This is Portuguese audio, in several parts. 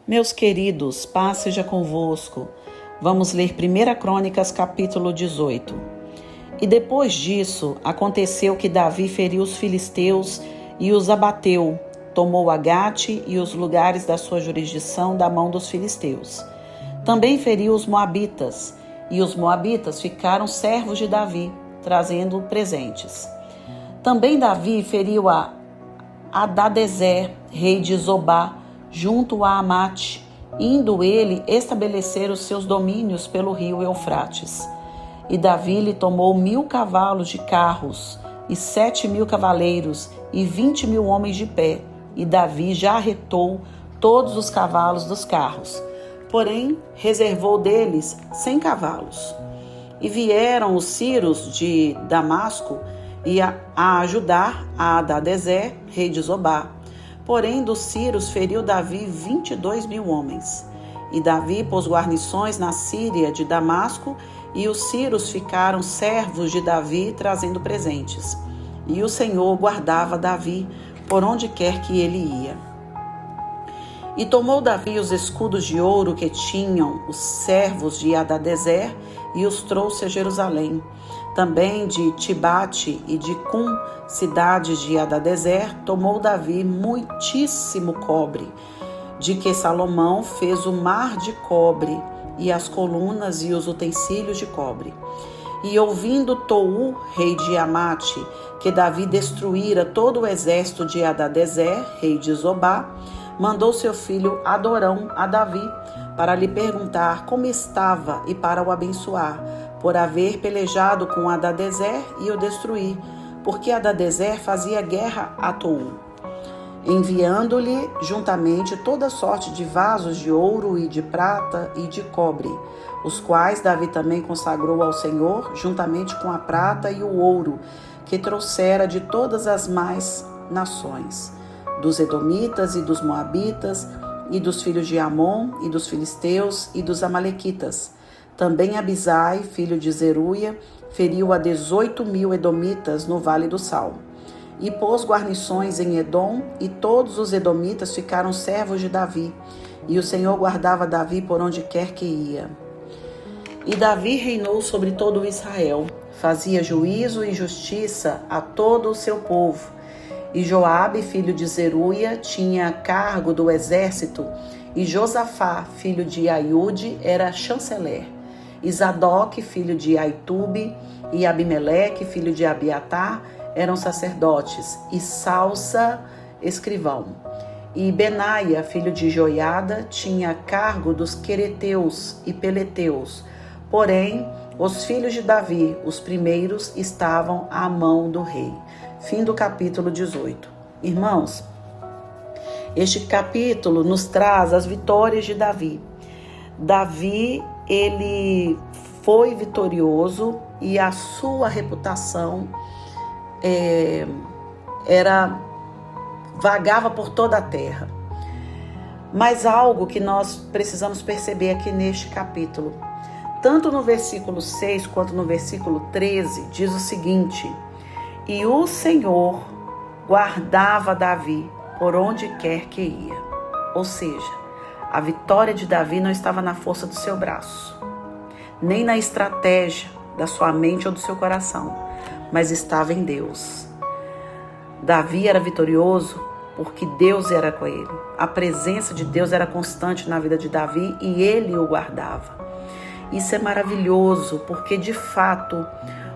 Meus queridos, paz seja convosco. Vamos ler 1 Crônicas, capítulo 18. E depois disso, aconteceu que Davi feriu os filisteus e os abateu, tomou Agate e os lugares da sua jurisdição da mão dos filisteus. Também feriu os moabitas, e os moabitas ficaram servos de Davi, trazendo presentes. Também Davi feriu a Hadadezer, rei de Zobá, junto a Amate, indo ele estabelecer os seus domínios pelo rio Eufrates. E Davi lhe tomou 1.000 cavalos de carros, e 7.000 cavaleiros, e 20.000 homens de pé. E Davi já arretou todos os cavalos dos carros, porém reservou deles 100 cavalos. E vieram os sírios de Damasco e a ajudar a Hadadezer, rei de Zobá. Porém, dos sírios feriu Davi 22.000 homens. E Davi pôs guarnições na Síria de Damasco, e os sírios ficaram servos de Davi, trazendo presentes. E o Senhor guardava Davi por onde quer que ele ia. E tomou Davi os escudos de ouro que tinham os servos de Hadadezer, e os trouxe a Jerusalém. Também de Tibate e de Cum, cidades de Hadadezer, tomou Davi muitíssimo cobre, de que Salomão fez o mar de cobre, e as colunas e os utensílios de cobre. E ouvindo Tou, rei de Amate, que Davi destruíra todo o exército de Hadadezer, rei de Zobá, mandou seu filho Adorão a Davi, para lhe perguntar como estava e para o abençoar, por haver pelejado com Hadadezer e o destruir, porque Hadadezer fazia guerra a Tou, enviando-lhe juntamente toda sorte de vasos de ouro e de prata e de cobre, os quais Davi também consagrou ao Senhor, juntamente com a prata e o ouro, que trouxera de todas as mais nações, dos edomitas e dos moabitas, e dos filhos de Amon, e dos filisteus, e dos amalequitas. Também Abisai, filho de Zeruia, feriu a 18.000 edomitas no Vale do Sal. E pôs guarnições em Edom, e todos os edomitas ficaram servos de Davi. E o Senhor guardava Davi por onde quer que ia. E Davi reinou sobre todo o Israel, fazia juízo e justiça a todo o seu povo. E Joabe, filho de Zeruia, tinha cargo do exército, e Josafá, filho de Aiude, era chanceler. E Zadok, filho de Aitube, e Abimeleque, filho de Abiatar, eram sacerdotes, e Salsa, escrivão. E Benaia, filho de Joiada, tinha cargo dos quereteus e peleteus. Porém, os filhos de Davi, os primeiros, estavam à mão do rei. Fim do capítulo 18. Irmãos, este capítulo nos traz as vitórias de Davi. Davi, ele foi vitorioso e a sua reputação vagava por toda a terra. Mas algo que nós precisamos perceber aqui neste capítulo, tanto no versículo 6 quanto no versículo 13, diz o seguinte: e o Senhor guardava Davi por onde quer que ia. Ou seja, a vitória de Davi não estava na força do seu braço, nem na estratégia da sua mente ou do seu coração, mas estava em Deus. Davi era vitorioso porque Deus era com ele. A presença de Deus era constante na vida de Davi e ele o guardava. Isso é maravilhoso, porque de fato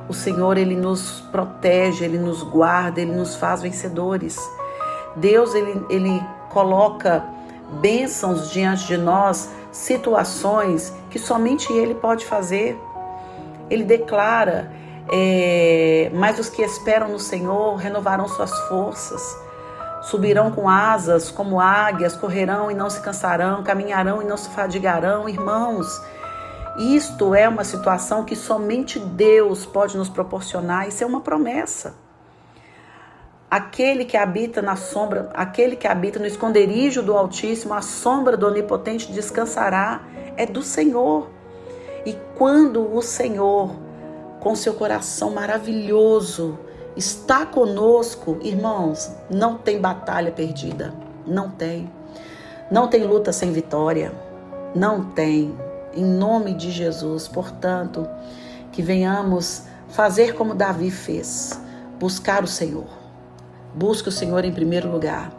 o Senhor, ele nos protege, ele nos guarda, ele nos faz vencedores. Deus, ele coloca bênçãos diante de nós, situações que somente ele pode fazer. Ele declara, mas os que esperam no Senhor renovarão suas forças, subirão com asas como águias, correrão e não se cansarão, caminharão e não se fadigarão. Irmãos, isto é uma situação que somente Deus pode nos proporcionar. Isso é uma promessa. Aquele que habita na sombra, aquele que habita no esconderijo do Altíssimo, a sombra do Onipotente descansará. É do Senhor. E quando o Senhor, com seu coração maravilhoso, está conosco, irmãos, não tem batalha perdida. Não tem. Não tem luta sem vitória. Não tem. Em nome de Jesus. Portanto, que venhamos fazer como Davi fez. Buscar o Senhor. Busque o Senhor em primeiro lugar.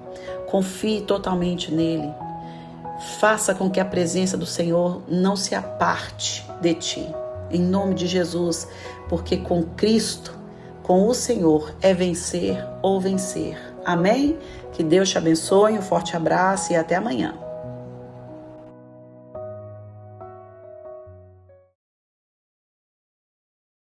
Confie totalmente nele. Faça com que a presença do Senhor não se aparte de ti. Em nome de Jesus. Porque com Cristo, com o Senhor, é vencer ou vencer. Amém? Que Deus te abençoe. Um forte abraço e até amanhã.